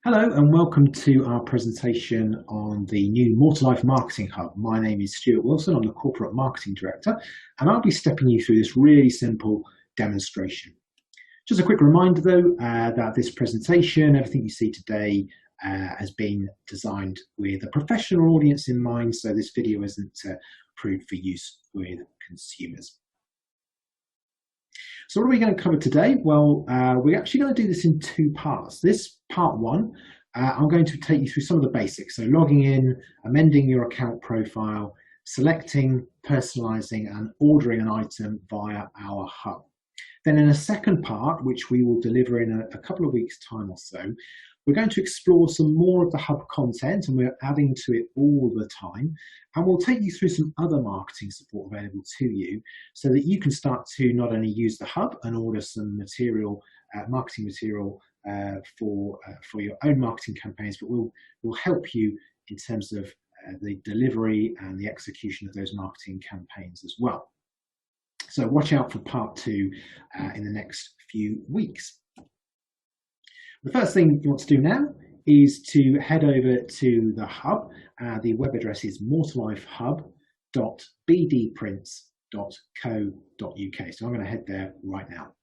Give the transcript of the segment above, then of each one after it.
Hello and welcome to our presentation on the new More2life Marketing Hub. My name is Stuart Wilson, I'm the Corporate Marketing Director, and I'll be stepping you through this really simple demonstration. Just a quick reminder though, that this presentation, everything you see today has been designed with a professional audience in mind, so this video isn't approved for use with consumers. So what are we going to cover today? Well, we're actually going to do this in two parts. This part one, I'm going to take you through some of the basics. So logging in, amending your account profile, selecting, personalizing and ordering an item via our hub. Then in a second part, which we will deliver in a couple of weeks' time or so, we're going to explore some more of the hub content, and we're adding to it all the time. And we'll take you through some other marketing support available to you so that you can start to not only use the hub and order some material, marketing material for your own marketing campaigns, but we'll help you in terms of the delivery and the execution of those marketing campaigns as well. So watch out for part two in the next few weeks. The first thing you want to do now is to head over to the hub. The web address is more2lifehub.bdprints.co.uk. So I'm going to head there right now.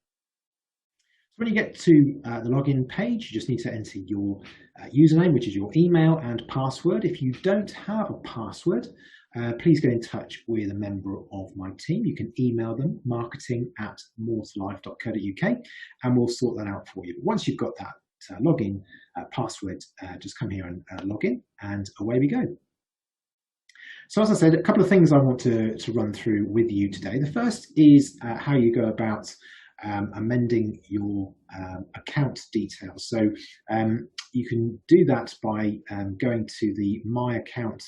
So when you get to the login page, you just need to enter your username, which is your email, and password. If you don't have a password, please get in touch with a member of my team. You can email them, marketing@more2life.co.uk, and we'll sort that out for you. But once you've got that login password, just come here and log in, and away we go. So as I said, a couple of things I want to run through with you today. The first is how you go about amending your account details. So you can do that by going to the My Account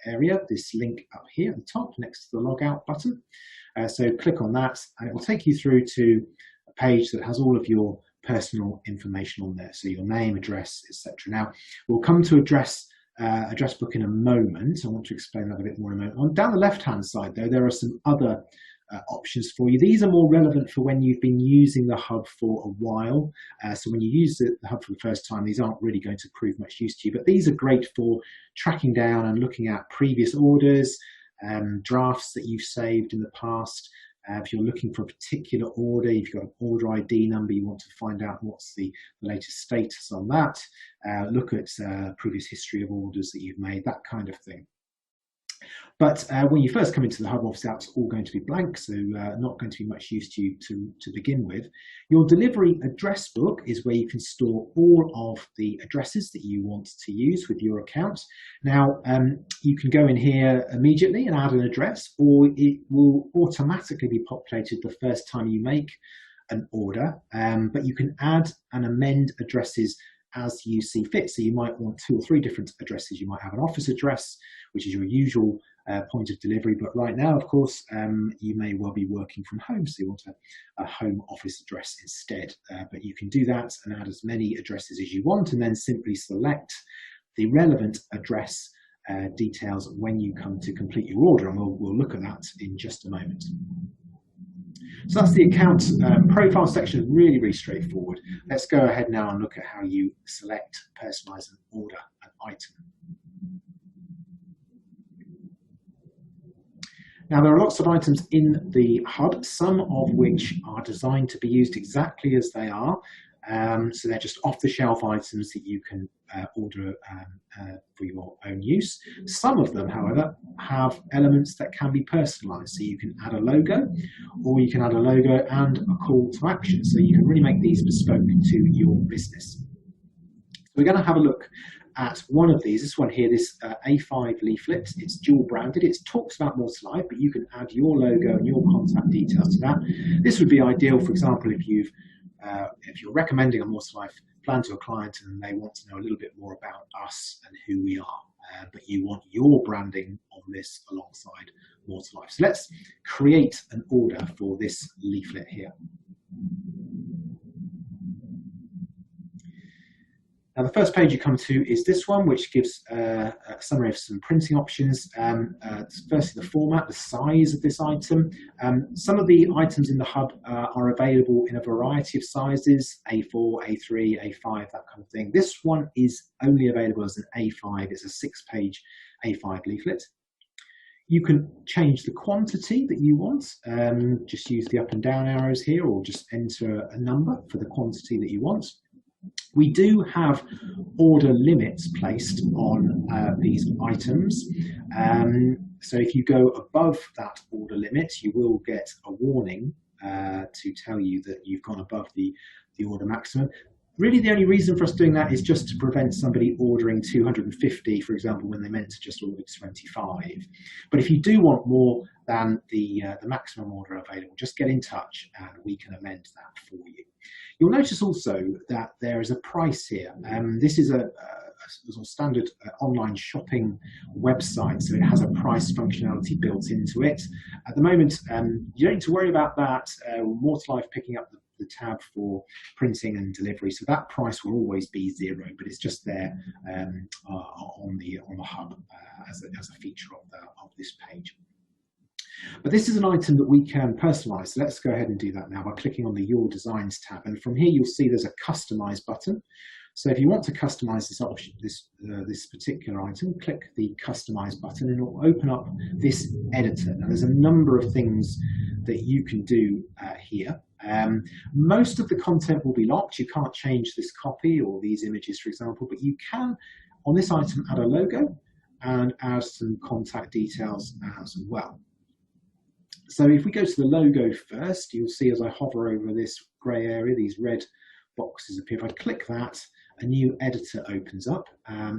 area, this link up here at the top next to the logout button. So click on that and it will take you through to a page that has all of your personal information on there, so your name, address, etc. Now we'll come to address book in a moment. I want to explain that a bit more in a moment. Down the left hand side though, there are some other options for you. These are more relevant for when you've been using the hub for a while. So when you use the hub for the first time, these aren't really going to prove much use to you, but these are great for tracking down and looking at previous orders, drafts that you've saved in the past. If you're looking for a particular order, if you've got an order ID number, you want to find out what's the latest status on that. Look at previous history of orders that you've made, that kind of thing. But when you first come into the hub, obviously that's all going to be blank, so not going to be much use to you to begin with. Your delivery address book is where you can store all of the addresses that you want to use with your account. Now, you can go in here immediately and add an address, or it will automatically be populated the first time you make an order, but you can add and amend addresses as you see fit. So you might want 2 or 3 different addresses. You might have an office address, which is your usual point of delivery, but right now, of course, you may well be working from home, so you want a home office address instead. But you can do that and add as many addresses as you want, and then simply select the relevant address details when you come to complete your order, and we'll look at that in just a moment. So that's the account profile section, really, really straightforward. Let's go ahead now and look at how you select, personalize and order an item. Now, there are lots of items in the hub, some of which are designed to be used exactly as they are. So they're just off-the-shelf items that you can order for your own use. Some of them, however, have elements that can be personalized. So you can add a logo, or you can add a logo and a call to action. So you can really make these bespoke to your business. We're going to have a look at one of these. This one here, this A5 leaflet. It's dual branded. It talks about More2life, but you can add your logo and your contact details to that. This would be ideal, for example, if you're recommending a More2life plan to a client and they want to know a little bit more about us and who we are, but you want your branding on this alongside More2life. So let's create an order for this leaflet here. Now, the first page you come to is this one, which gives a summary of some printing options. Firstly, the format, the size of this item. Some of the items in the hub are available in a variety of sizes, A4, A3, A5, that kind of thing. This one is only available as an A5. It's a 6-page A5 leaflet. You can change the quantity that you want. Just use the up and down arrows here, or just enter a number for the quantity that you want. We do have order limits placed on these items. So if you go above that order limit, you will get a warning to tell you that you've gone above the order maximum. Really, the only reason for us doing that is just to prevent somebody ordering 250, for example, when they meant to just order 25. But if you do want more than the maximum order available, just get in touch and we can amend that for you. You'll notice also that there is a price here. This is a standard online shopping website, so it has a price functionality built into it. At the moment, you don't need to worry about that. More2life picking up the tab for printing and delivery, so that price will always be 0, but it's just there on the hub as a feature of this page. But this is an item that we can personalize, so let's go ahead and do that now by clicking on the Your Designs tab, and from here you'll see there's a Customize button. So if you want to customize this option, this particular item, click the Customize button and it will open up this editor. Now there's a number of things that you can do here. Most of the content will be locked. You can't change this copy or these images, for example, but you can, on this item, add a logo and add some contact details as well. So if we go to the logo first, you'll see as I hover over this grey area, these red boxes appear. If I click that, a new editor opens up.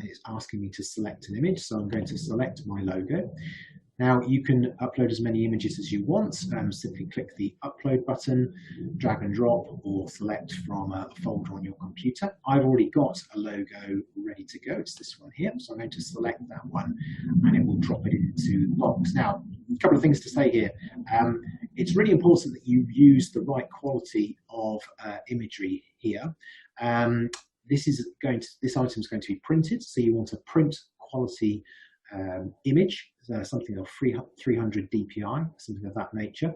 It's asking me to select an image, so I'm going to select my logo. Now you can upload as many images as you want. Simply click the upload button, drag and drop, or select from a folder on your computer. I've already got a logo ready to go. It's this one here, so I'm going to select that one and it will drop it into the box. Now, a couple of things to say here. It's really important that you use the right quality of imagery here. This item is going to be printed, so you want a print quality image, something of 300 dpi, something of that nature.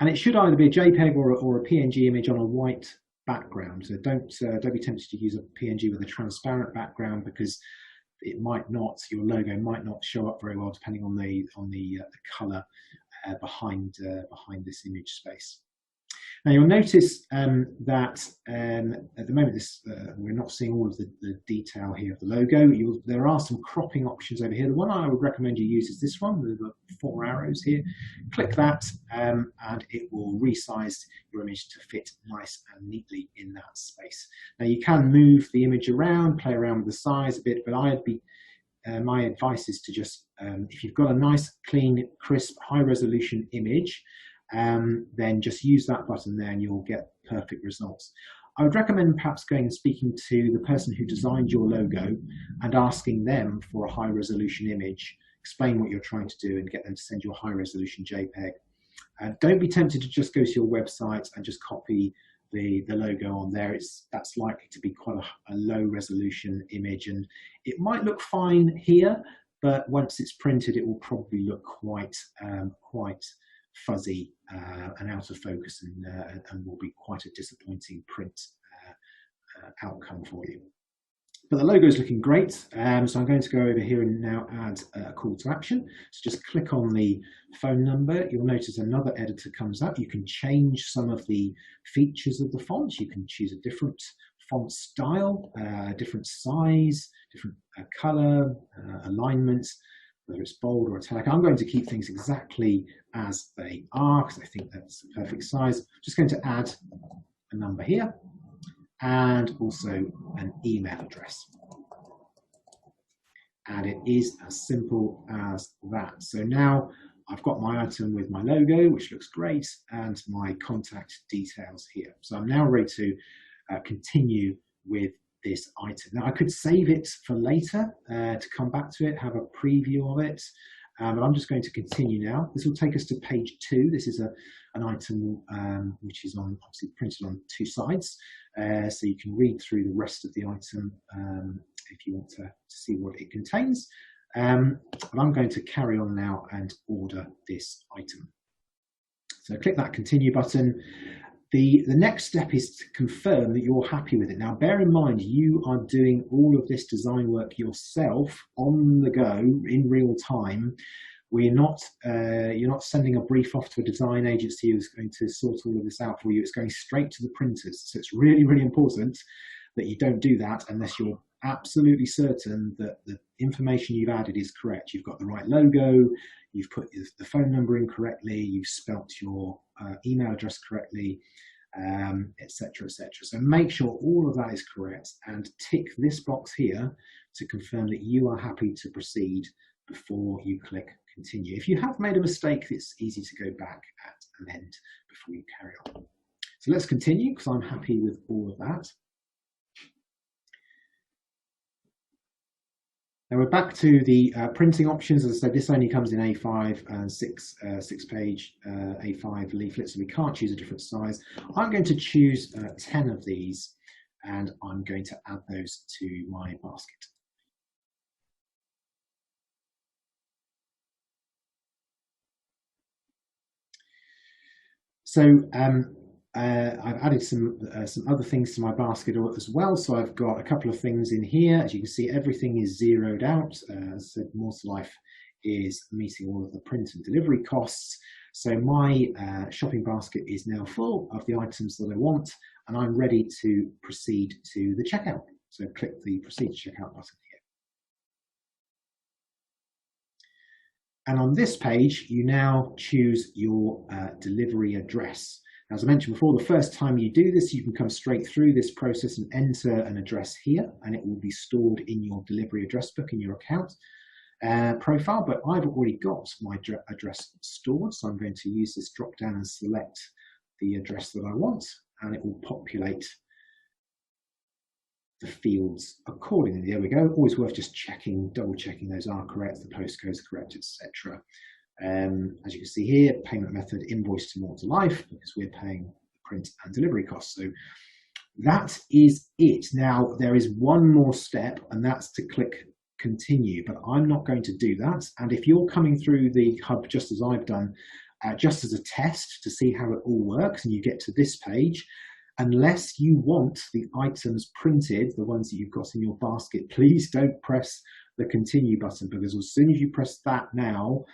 And it should either be a JPEG or a PNG image on a white background. So don't be tempted to use a PNG with a transparent background, because it might not, your logo might not show up very well depending on the color behind this image space. Now you'll notice that at the moment we're not seeing all of the detail here of the logo. There are some cropping options over here. The one I would recommend you use is this one with the 4 arrows here. Click that and it will resize your image to fit nice and neatly in that space. Now you can move the image around, play around with the size a bit, but my advice is to just, if you've got a nice, clean, crisp, high resolution image, then just use that button there and you'll get perfect results. I would recommend perhaps going and speaking to the person who designed your logo and asking them for a high resolution image, explain what you're trying to do and get them to send you a high resolution JPEG. Don't be tempted to just go to your website and just copy the logo on there. That's likely to be quite a low resolution image, and it might look fine here, but once it's printed it will probably look quite fuzzy and out of focus, and will be quite a disappointing print outcome for you. But the logo is looking great, so I'm going to go over here and now add a call to action. So just click on the phone number. You'll notice another editor comes up. You can change some of the features of the font. You can choose a different font style, different size, different color, alignment, whether it's bold or italic. I'm going to keep things exactly as they are because I think that's the perfect size. I'm just going to add a number here and also an email address. And it is as simple as that. So now I've got my item with my logo, which looks great, and my contact details here. So I'm now ready to continue with this item. Now I could save it for later to come back to it, have a preview of it, but I'm just going to continue now. This will take us to page 2. This is an item which is obviously printed on 2 sides, so you can read through the rest of the item if you want to see what it contains. And I'm going to carry on now and order this item. So click that continue button. The next step is to confirm that you're happy with it. Now, bear in mind, you are doing all of this design work yourself on the go in real time. You're not sending a brief off to a design agency who's going to sort all of this out for you. It's going straight to the printers. So it's really, really important that you don't do that unless you're absolutely certain that the information you've added is correct. You've got the right logo, you've put the phone number in correctly, you've spelt your email address correctly, etc., etc. So make sure all of that is correct and tick this box here to confirm that you are happy to proceed before you click continue. If you have made a mistake, it's easy to go back and amend before you carry on. So let's continue because I'm happy with all of that. Now we're back to the printing options. As I said, this only comes in A5 and 6-page A5 leaflets, so we can't choose a different size. I'm going to choose 10 of these, and I'm going to add those to my basket. So I've added some other things to my basket as well. So I've got a couple of things in here. As you can see, everything is zeroed out. As I said, more2life is meeting all of the print and delivery costs. So my shopping basket is now full of the items that I want, and I'm ready to proceed to the checkout. So click the proceed to checkout button here. And on this page, you now choose your delivery address. As I mentioned before, the first time you do this, you can come straight through this process and enter an address here, and it will be stored in your delivery address book in your account profile. But I've already got my address stored, so I'm going to use this drop down and select the address that I want, and it will populate the fields accordingly. There we go. Always worth just checking, double checking those are correct, the postcodes are correct, etc. As you can see here, payment method invoice to more2life because we're paying print and delivery costs. So that is it. Now there is one more step, and that's to click continue, but I'm not going to do that. And if you're coming through the hub just as I've done, just as a test to see how it all works, and you get to this page, unless you want the items printed, the ones that you've got in your basket, please don't press the continue button, because as soon as you press that now,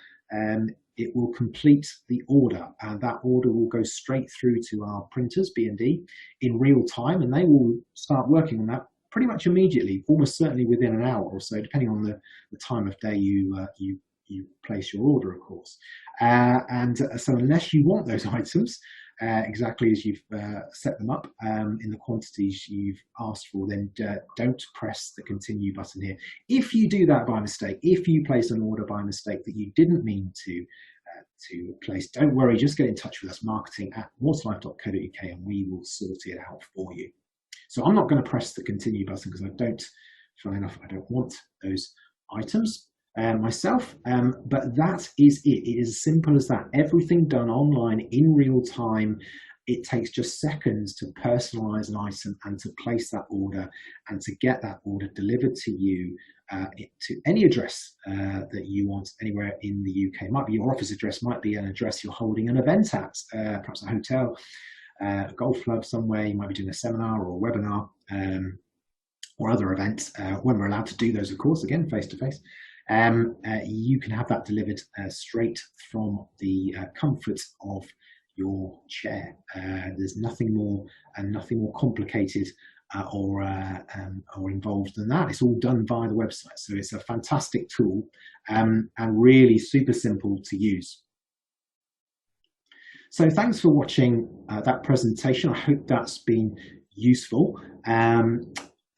it will complete the order, and that order will go straight through to our printers, B&D, in real time, and they will start working on that pretty much immediately, almost certainly within an hour or so, depending on the time of day you place your order, of course. So unless you want those items exactly as you've set them up in the quantities you've asked for, then don't press the continue button here. If you do that by mistake, if you place an order by mistake that you didn't mean to place, don't worry, just get in touch with us, marketing@more2life.co.uk, and we will sort it out for you. So I'm not going to press the continue button because I don't want those items myself, but that is it. It is as simple as that. Everything done online in real time. It takes just seconds to personalize an item and to place that order and to get that order delivered to you to any address that you want anywhere in the UK. It might be your office address, might be an address you're holding an event at, perhaps a hotel, a golf club somewhere. You might be doing a seminar or a webinar or other events, when we're allowed to do those, of course, again, face to face. You can have that delivered straight from the comfort of your chair. There's nothing more complicated or involved than that. It's all done via the website, so it's a fantastic tool and really super simple to use. So thanks for watching that presentation. I hope that's been useful.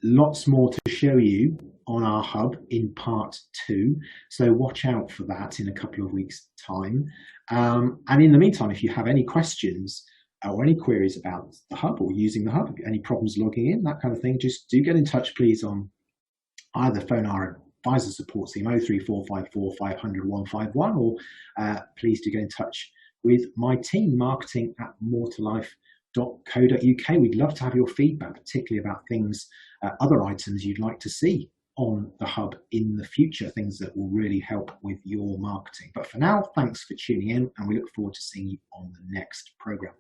Lots more to show you on our hub in part 2, so watch out for that in a couple of weeks' time. And in the meantime, if you have any questions or any queries about the hub or using the hub, any problems logging in, that kind of thing, just do get in touch, please, on either phone our advisor support team, 03454 500 151, or please do get in touch with my team, marketing@more2life.co.uk. We'd love to have your feedback, particularly about things, other items you'd like to see on the hub in the future, things that will really help with your marketing. But for now, thanks for tuning in, and we look forward to seeing you on the next program.